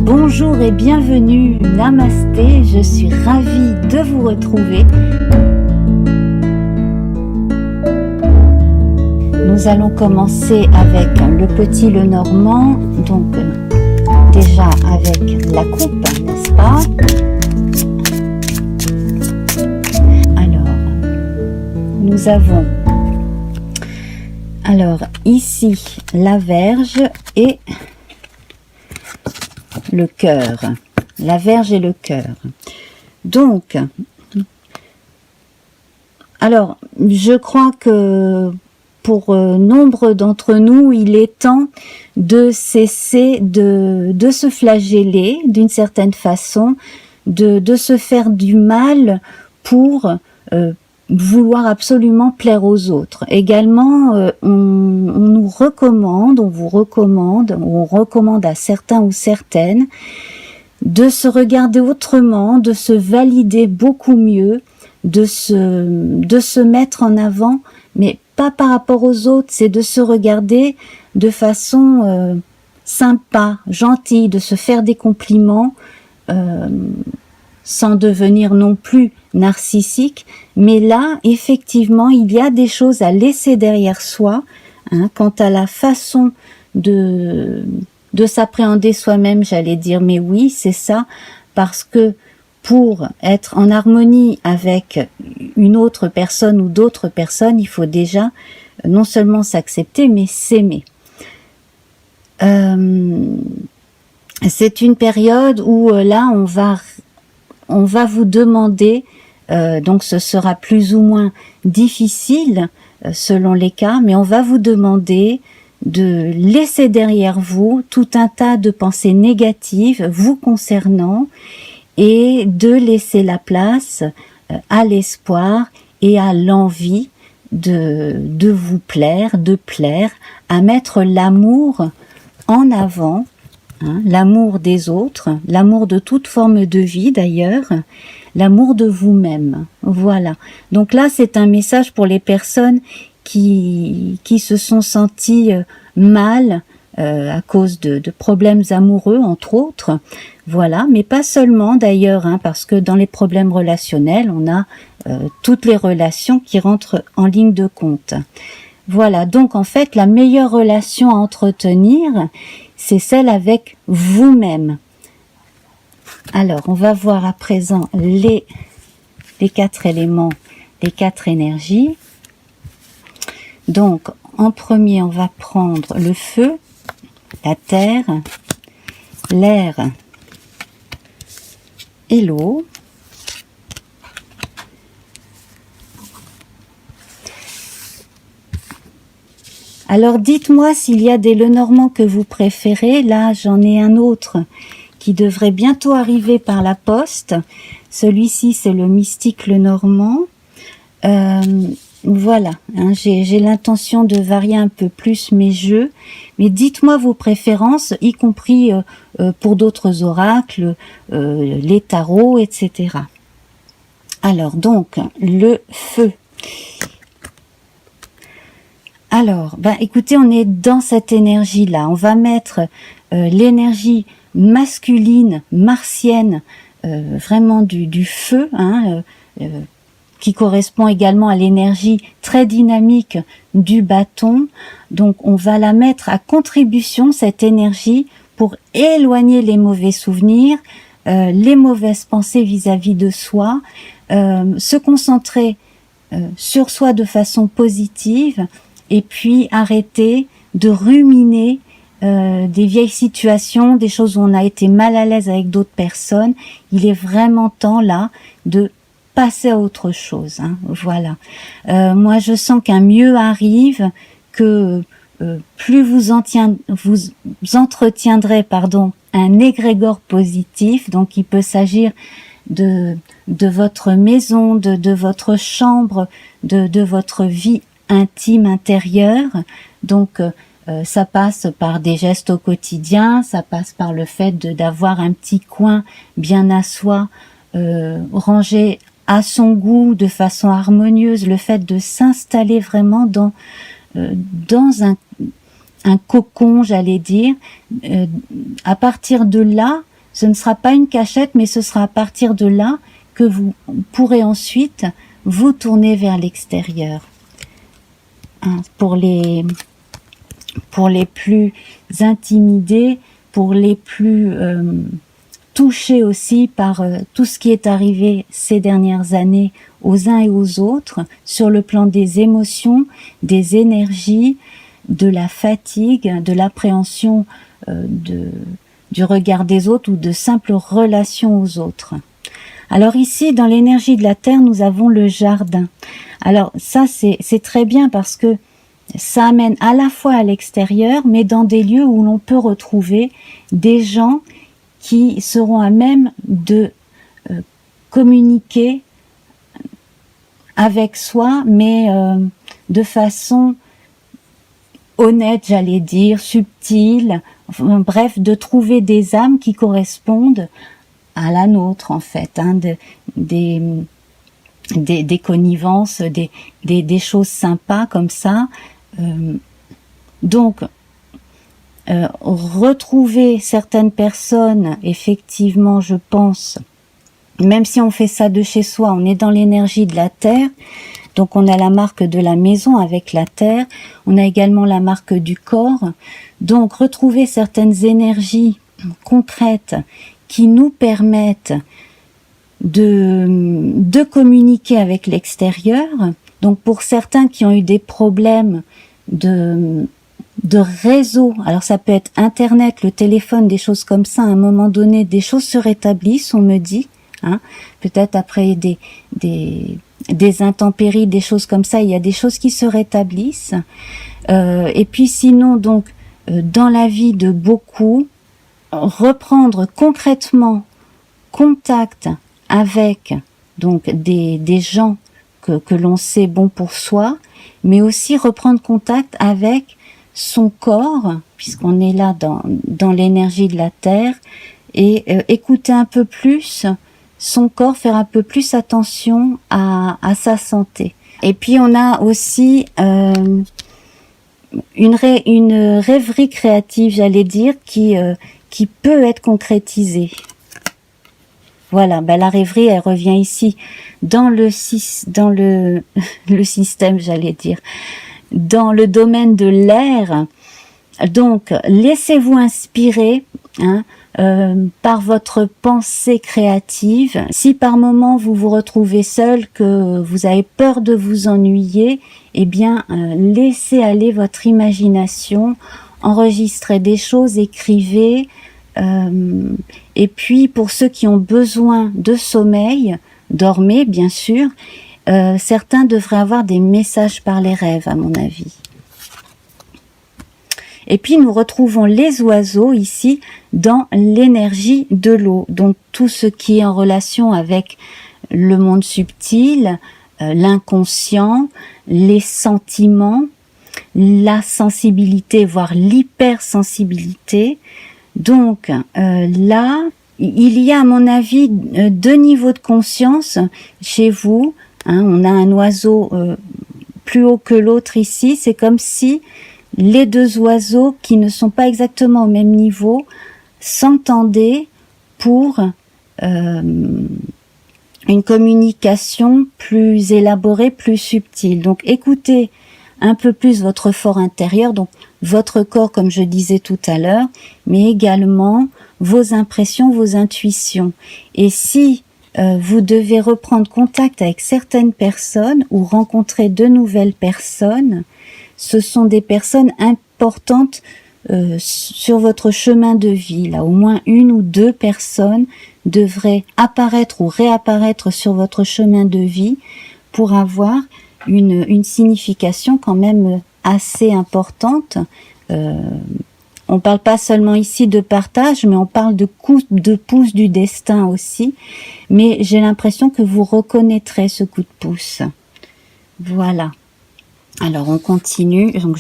Bonjour et bienvenue, Namasté, je suis ravie de vous retrouver. Nous allons commencer avec le petit Lenormand, donc déjà avec la coupe, n'est-ce pas? Alors, nous avons ici la Vierge et le cœur, la Vierge et le cœur. Donc, alors, je crois que pour nombre d'entre nous, il est temps de cesser de se flageller d'une certaine façon, de se faire du mal pour vouloir absolument plaire aux autres. Également, on nous recommande, on vous recommande, on recommande à certains ou certaines de se regarder autrement, de se valider beaucoup mieux, de se mettre en avant, mais pas par rapport aux autres, c'est de se regarder de façon sympa, gentille, de se faire des compliments, sans devenir non plus narcissique, mais là, effectivement, il y a des choses à laisser derrière soi, quant à la façon de s'appréhender soi-même, j'allais dire, mais oui, c'est ça, parce que pour être en harmonie avec une autre personne ou d'autres personnes, il faut déjà non seulement s'accepter, mais s'aimer. C'est une période où là, on va vous demander, donc ce sera plus ou moins difficile selon les cas, mais on va vous demander de laisser derrière vous tout un tas de pensées négatives vous concernant et de laisser la place à l'espoir et à l'envie de vous plaire, de plaire, à mettre l'amour en avant, l'amour des autres, l'amour de toute forme de vie d'ailleurs, l'amour de vous-même. Voilà. Donc là, c'est un message pour les personnes qui se sont senties mal à cause de problèmes amoureux, entre autres. Voilà, mais pas seulement d'ailleurs, parce que dans les problèmes relationnels, on a toutes les relations qui rentrent en ligne de compte. Voilà, donc en fait, la meilleure relation à entretenir, c'est celle avec vous-même. Alors, on va voir à présent les 4 éléments, les 4 énergies. Donc, en premier, on va prendre le feu, la terre, l'air et l'eau. Alors dites-moi s'il y a des Lenormand que vous préférez. Là, j'en ai un autre qui devrait bientôt arriver par la poste. Celui-ci, c'est le mystique Lenormand. Voilà, j'ai l'intention de varier un peu plus mes jeux, mais dites-moi vos préférences, y compris pour d'autres oracles, les tarots, etc. Alors, donc, le feu. Alors, écoutez, on est dans cette énergie-là. On va mettre l'énergie masculine, martienne, vraiment du feu, qui correspond également à l'énergie très dynamique du bâton. Donc, on va la mettre à contribution, cette énergie, pour éloigner les mauvais souvenirs, les mauvaises pensées vis-à-vis de soi, se concentrer sur soi de façon positive, et puis arrêter de ruminer des vieilles situations, des choses où on a été mal à l'aise avec d'autres personnes. Il est vraiment temps là de passer à autre chose. Voilà. Moi, je sens qu'un mieux arrive, que plus vous entretiendrez, un égrégore positif. Donc, il peut s'agir de votre maison, de votre chambre, de votre vie intime intérieure. Donc ça passe par des gestes au quotidien, ça passe par le fait d'avoir un petit coin bien à soi, rangé à son goût de façon harmonieuse, le fait de s'installer vraiment dans un cocon, j'allais dire. À partir de là, Ce ne sera pas une cachette, mais ce sera à partir de là que vous pourrez ensuite vous tourner vers l'extérieur. Hein, pour les plus intimidés, pour les plus touchés aussi par tout ce qui est arrivé ces dernières années aux uns et aux autres, sur le plan des émotions, des énergies, de la fatigue, de l'appréhension du regard des autres ou de simples relations aux autres. Alors ici, dans l'énergie de la Terre, nous avons le jardin. Alors ça, c'est très bien parce que ça amène à la fois à l'extérieur, mais dans des lieux où l'on peut retrouver des gens qui seront à même de communiquer avec soi, mais de façon honnête, j'allais dire, subtile, enfin, bref, de trouver des âmes qui correspondent à la nôtre, en fait, hein, des connivences, des choses sympas comme ça. Donc, retrouver certaines personnes, effectivement, je pense, même si on fait ça de chez soi, on est dans l'énergie de la Terre, donc on a la marque de la maison avec la Terre, on a également la marque du corps, donc retrouver certaines énergies concrètes qui nous permettent de communiquer avec l'extérieur. Donc pour certains qui ont eu des problèmes de réseau, alors ça peut être Internet, le téléphone, des choses comme ça, à un moment donné, des choses se rétablissent, on me dit, hein, peut-être après des intempéries, des choses comme ça, il y a des choses qui se rétablissent. Et puis sinon, donc, dans la vie de beaucoup, reprendre concrètement contact avec donc des gens que l'on sait bons pour soi, mais aussi reprendre contact avec son corps, puisqu'on est là dans l'énergie de la Terre, et écouter un peu plus son corps, faire un peu plus attention à sa santé. Et puis on a aussi une rêverie créative, j'allais dire, qui peut être concrétisée. Voilà, ben la rêverie, elle revient ici dans le système, j'allais dire, dans le domaine de l'air. Donc, laissez-vous inspirer hein, par votre pensée créative. Si par moment vous vous retrouvez seul, que vous avez peur de vous ennuyer, eh bien, laissez aller votre imagination, enregistrez des choses, écrivez. Et puis, pour ceux qui ont besoin de sommeil, dormez, bien sûr. Certains devraient avoir des messages par les rêves, à mon avis. Et puis, nous retrouvons les oiseaux ici dans l'énergie de l'eau. Donc, tout ce qui est en relation avec le monde subtil, l'inconscient, les sentiments, la sensibilité, voire l'hypersensibilité. Donc, là, il y a, à mon avis, 2 niveaux de conscience chez vous. Hein, on a un oiseau plus haut que l'autre ici. C'est comme si les 2 oiseaux qui ne sont pas exactement au même niveau s'entendaient pour une communication plus élaborée, plus subtile. Donc écoutez un peu plus votre fort intérieur, donc votre corps comme je disais tout à l'heure, mais également vos impressions, vos intuitions. Et si vous devez reprendre contact avec certaines personnes ou rencontrer de nouvelles personnes, ce sont des personnes importantes sur votre chemin de vie. Là, au moins 1 ou 2 personnes devraient apparaître ou réapparaître sur votre chemin de vie pour avoir une signification quand même assez importante. On parle pas seulement ici de partage, mais on parle de coup de pouce du destin aussi. Mais j'ai l'impression que vous reconnaîtrez ce coup de pouce. Voilà. Alors on continue. Donc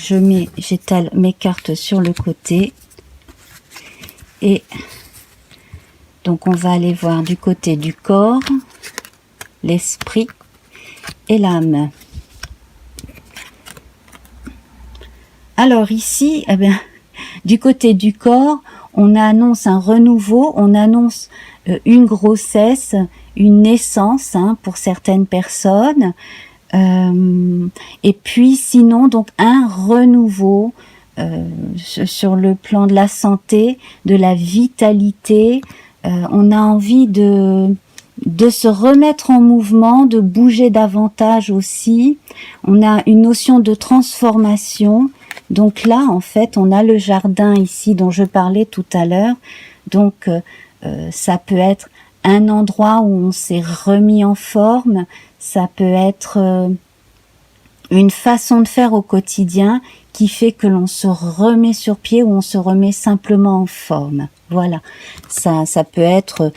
j'étale mes cartes sur le côté. Et donc on va aller voir du côté du corps, l'esprit et l'âme. Alors ici, eh bien, du côté du corps, on annonce un renouveau, on annonce une grossesse, une naissance pour certaines personnes, et puis sinon donc un renouveau sur le plan de la santé, de la vitalité. On a envie de se remettre en mouvement, de bouger davantage aussi. On a une notion de transformation. Donc là, en fait, on a le jardin ici dont je parlais tout à l'heure. Donc, ça peut être un endroit où on s'est remis en forme. Ça peut être une façon de faire au quotidien qui fait que l'on se remet sur pied ou on se remet simplement en forme. Voilà, ça peut être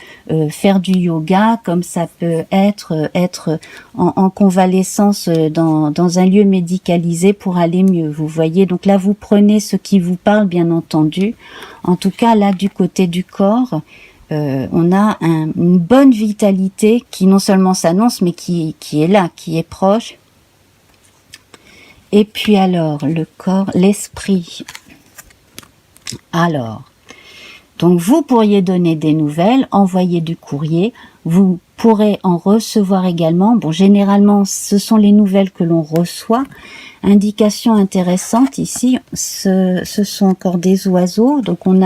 faire du yoga, comme ça peut être en convalescence dans un lieu médicalisé pour aller mieux. Vous voyez, donc là vous prenez ce qui vous parle, bien entendu. En tout cas, là du côté du corps, on a une bonne vitalité qui non seulement s'annonce, mais qui est là, qui est proche. Et puis alors, le corps, l'esprit. Alors, donc vous pourriez donner des nouvelles, envoyer du courrier, vous pourrez en recevoir également. Bon, généralement, ce sont les nouvelles que l'on reçoit. Indication intéressante ici, ce sont encore des oiseaux. Donc on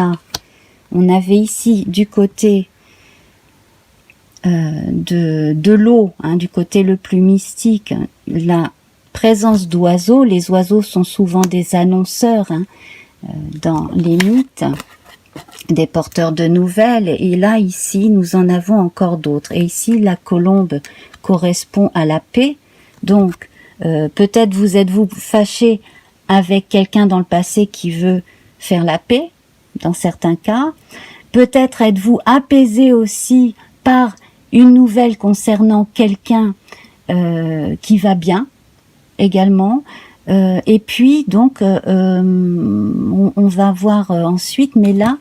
avait ici du côté de l'eau, du côté le plus mystique, la présence d'oiseaux. Les oiseaux sont souvent des annonceurs dans les mythes, des porteurs de nouvelles, et là ici nous en avons encore d'autres. Et ici la colombe correspond à la paix. Donc peut-être vous êtes-vous fâché avec quelqu'un dans le passé qui veut faire la paix, dans certains cas. Peut-être êtes-vous apaisé aussi par une nouvelle concernant quelqu'un qui va bien également. Et puis donc on va voir ensuite, mais là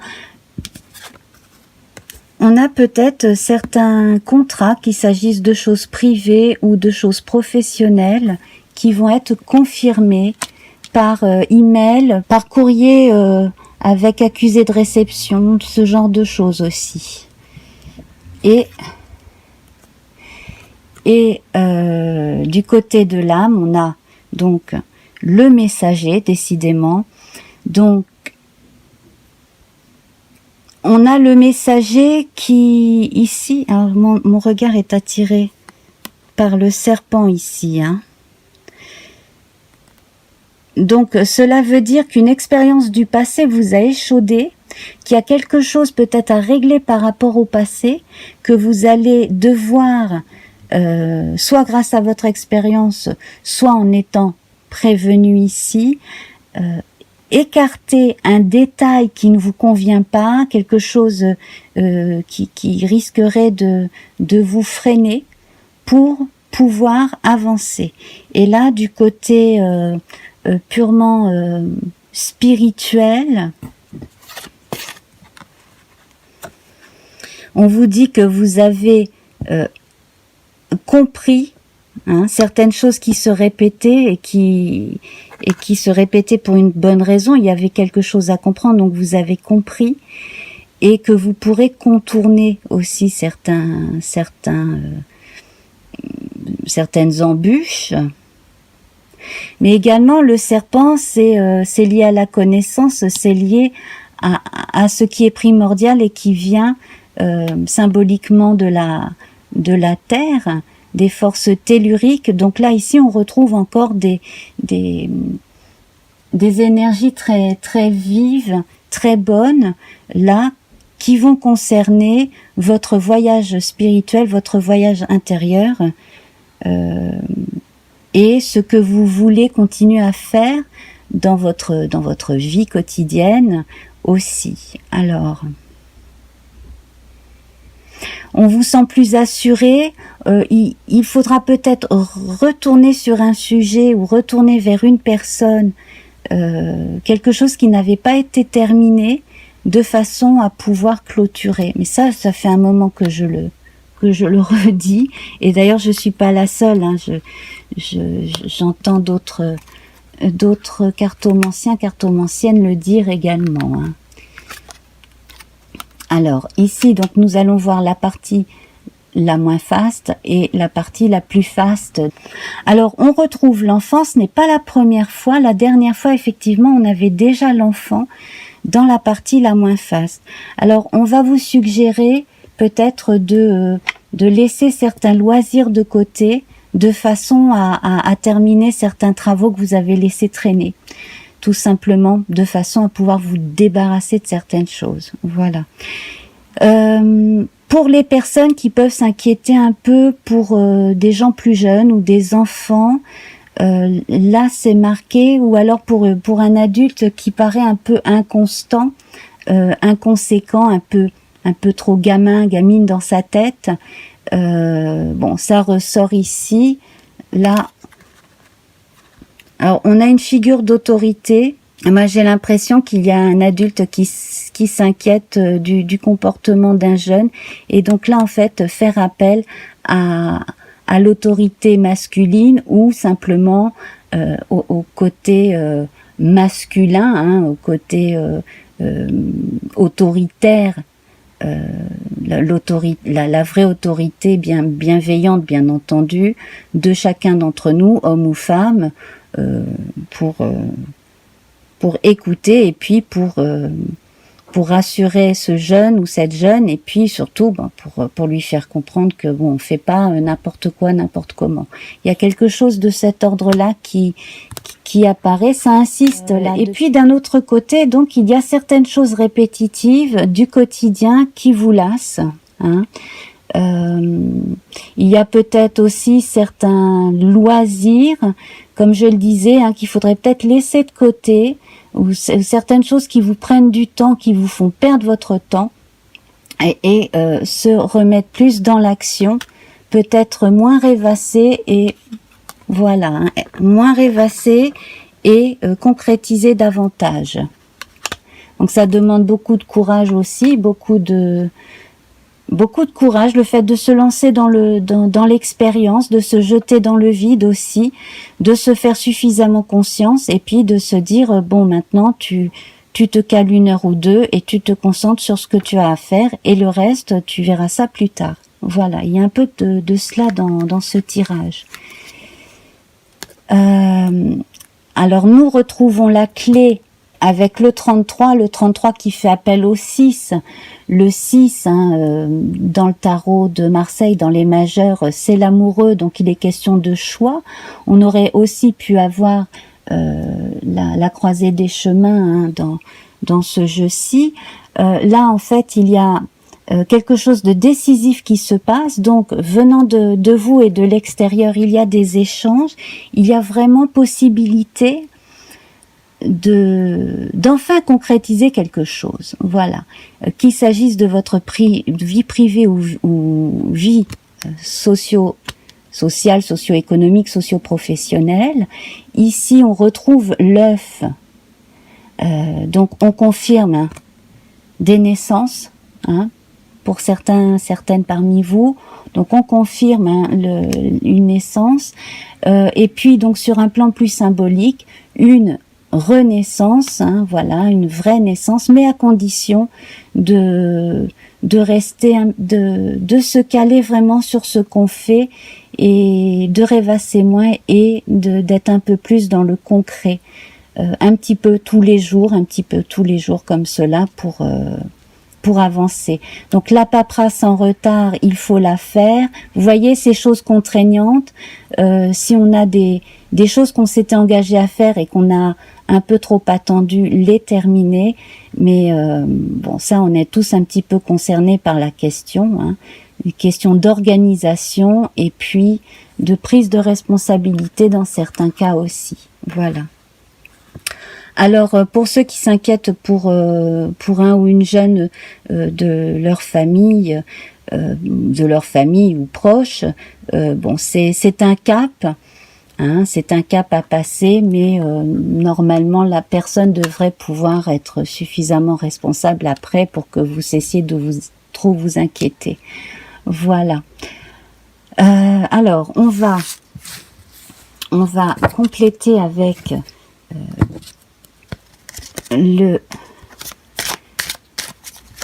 on a peut-être certains contrats, qu'il s'agisse de choses privées ou de choses professionnelles, qui vont être confirmés par email, par courrier avec accusé de réception, ce genre de choses aussi. Et du côté de l'âme, on a donc le messager, décidément. Donc, on a le messager qui, ici, alors mon regard est attiré par le serpent ici. Donc, cela veut dire qu'une expérience du passé vous a échaudé, qu'il y a quelque chose peut-être à régler par rapport au passé, que vous allez devoir, soit grâce à votre expérience, soit en étant prévenu ici, écarter un détail qui ne vous convient pas, quelque chose qui risquerait de vous freiner pour pouvoir avancer. Et là, du côté purement spirituel, on vous dit que vous avez compris certaines choses qui se répétaient et qui se répétaient pour une bonne raison. Il y avait quelque chose à comprendre, donc vous avez compris, et que vous pourrez contourner aussi certaines embûches. Mais également le serpent, c'est lié à la connaissance, c'est lié à ce qui est primordial et qui vient symboliquement de la terre, des forces telluriques. Donc là, ici, on retrouve encore des énergies très, très vives, très bonnes, là, qui vont concerner votre voyage spirituel, votre voyage intérieur, et ce que vous voulez continuer à faire dans votre vie quotidienne aussi. Alors, on vous sent plus assuré, il faudra peut-être retourner sur un sujet ou retourner vers une personne, quelque chose qui n'avait pas été terminé, de façon à pouvoir clôturer. Mais ça fait un moment que je le redis, et d'ailleurs je suis pas la seule, j'entends d'autres cartomanciens, cartomanciennes le dire également. Alors, ici, donc, nous allons voir la partie la moins faste et la partie la plus faste. Alors, on retrouve l'enfant, ce n'est pas la première fois. La dernière fois, effectivement, on avait déjà l'enfant dans la partie la moins faste. Alors, on va vous suggérer peut-être de laisser certains loisirs de côté de façon à terminer certains travaux que vous avez laissés traîner. Tout simplement, de façon à pouvoir vous débarrasser de certaines choses. Voilà. Pour les personnes qui peuvent s'inquiéter un peu pour des gens plus jeunes ou des enfants, là c'est marqué, ou alors pour un adulte qui paraît un peu inconstant, inconséquent, un peu trop gamin, gamine dans sa tête. Bon, ça ressort ici. Là, alors on a une figure d'autorité. Moi, j'ai l'impression qu'il y a un adulte qui s'inquiète du comportement d'un jeune. Et donc là, en fait, faire appel à l'autorité masculine ou simplement au côté masculin, hein, au côté autoritaire, la vraie autorité bienveillante, bien entendu, de chacun d'entre nous, homme ou femme, pour écouter et puis pour rassurer ce jeune ou cette jeune, et puis surtout pour lui faire comprendre que bon, on fait pas n'importe quoi, n'importe comment. Il y a quelque chose de cet ordre-là qui apparaît, ça insiste là. Et puis d'un autre côté, donc il y a certaines choses répétitives du quotidien qui vous lassent, hein. Il y a peut-être aussi certains loisirs, comme je le disais, hein, qu'il faudrait peut-être laisser de côté, ou certaines choses qui vous prennent du temps, qui vous font perdre votre temps, et se remettre plus dans l'action, peut-être moins rêvasser, et voilà, hein, moins rêvasser et concrétiser davantage. Donc ça demande beaucoup de courage aussi, beaucoup de courage, le fait de se lancer dans l'expérience, de se jeter dans le vide aussi, de se faire suffisamment conscience et puis de se dire bon, maintenant tu te cales 1 heure ou 2 et tu te concentres sur ce que tu as à faire et le reste tu verras ça plus tard. Voilà, il y a un peu de cela dans ce tirage. Alors nous retrouvons la clé avec le 33 qui fait appel au 6. Le 6, hein, dans le tarot de Marseille, dans les majeurs, c'est l'amoureux, donc il est question de choix. On aurait aussi pu avoir la croisée des chemins, hein, dans ce jeu-ci. Là, en fait, il y a quelque chose de décisif qui se passe, donc venant de vous et de l'extérieur, il y a des échanges, il y a vraiment possibilité d'enfin concrétiser quelque chose. Voilà, qu'il s'agisse de votre vie privée ou vie sociale, socio-économique, socio-professionnelle. Ici, on retrouve l'œuf. Donc, on confirme, hein, des naissances, hein, pour certaines parmi vous. Donc, on confirme, hein, une naissance. Et puis, donc, sur un plan plus symbolique, une renaissance, hein, voilà, une vraie naissance, mais à condition de rester, de se caler vraiment sur ce qu'on fait et de rêvasser moins et d'être un peu plus dans le concret, un petit peu tous les jours comme cela pour avancer. Donc la paperasse en retard, il faut la faire. Vous voyez ces choses contraignantes, si on a des choses qu'on s'était engagé à faire et qu'on a un peu trop attendu, les terminer. Mais bon, ça, on est tous un petit peu concernés par la question, hein, une question d'organisation et puis de prise de responsabilité dans certains cas aussi. Voilà. Alors, pour ceux qui s'inquiètent pour un ou une jeune de leur famille ou proche, bon, c'est un cap. Hein, c'est un cap à passer, mais normalement la personne devrait pouvoir être suffisamment responsable après pour que vous cessiez de trop vous inquiéter. Voilà. Alors on va compléter avec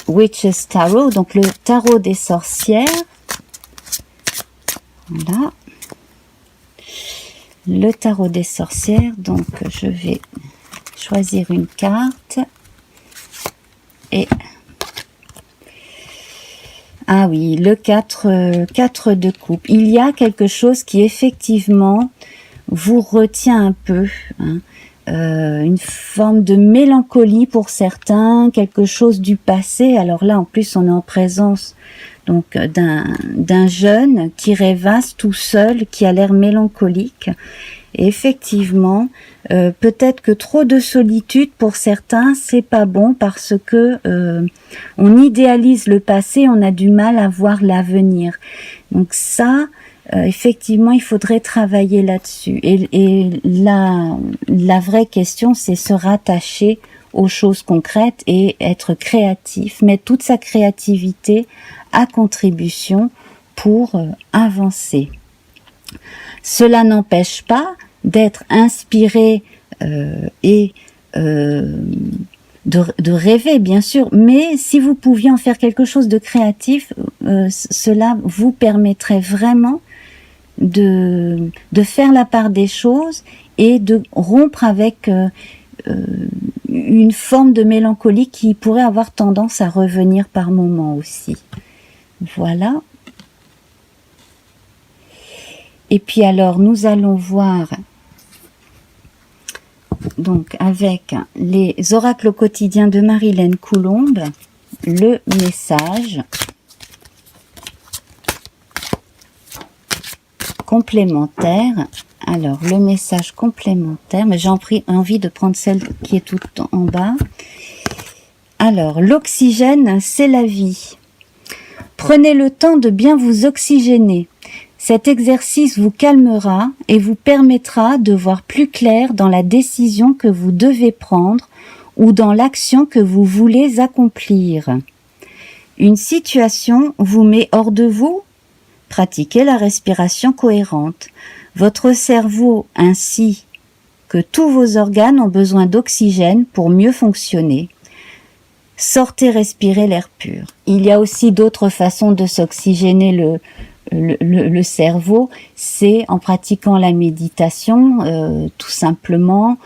Witch's Tarot, donc le tarot des sorcières. Voilà. Le tarot des sorcières, donc je vais choisir une carte. Et ah oui, le 4 de coupe. Il y a quelque chose qui effectivement vous retient un peu, hein. Une forme de mélancolie pour certains, quelque chose du passé. Alors là, en plus, on est en présence donc d'un jeune qui rêvasse tout seul, qui a l'air mélancolique. Et effectivement, peut-être que trop de solitude pour certains, c'est pas bon parce que on idéalise le passé, on a du mal à voir l'avenir. Donc ça, effectivement, il faudrait travailler là-dessus. Et la vraie question, c'est se rattacher aux choses concrètes et être créatif, mettre toute sa créativité à contribution pour avancer. Cela n'empêche pas d'être inspiré et de rêver, bien sûr, mais si vous pouviez en faire quelque chose de créatif, cela vous permettrait vraiment de faire la part des choses et de rompre avec une forme de mélancolie qui pourrait avoir tendance à revenir par moments aussi. Voilà. Et puis alors, nous allons voir donc avec les oracles quotidiens de Marilène Coulombe, le message complémentaire. Alors, le message complémentaire, mais j'ai envie de prendre celle qui est tout en bas. Alors, l'oxygène, c'est la vie. Prenez le temps de bien vous oxygéner. Cet exercice vous calmera et vous permettra de voir plus clair dans la décision que vous devez prendre ou dans l'action que vous voulez accomplir. Une situation vous met hors de vous? Pratiquez la respiration cohérente. Votre cerveau ainsi que tous vos organes ont besoin d'oxygène pour mieux fonctionner. Sortez respirer l'air pur. Il y a aussi d'autres façons de s'oxygéner le cerveau, c'est en pratiquant la méditation, tout simplement.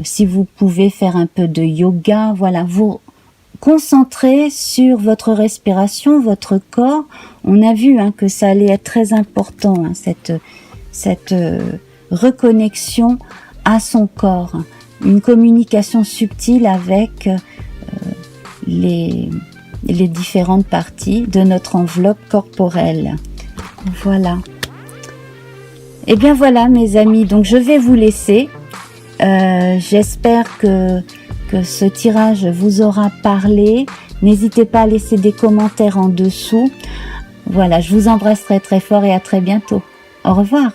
Si vous pouvez faire un peu de yoga, voilà, vous concentrez sur votre respiration, votre corps. On a vu que ça allait être très important, cette reconnexion à son corps, une communication subtile avec les différentes parties de notre enveloppe corporelle. Voilà. Et bien voilà mes amis, donc je vais vous laisser. J'espère que ce tirage vous aura parlé. N'hésitez pas à laisser des commentaires en dessous. Voilà, je vous embrasse très très fort et à très bientôt. Au revoir.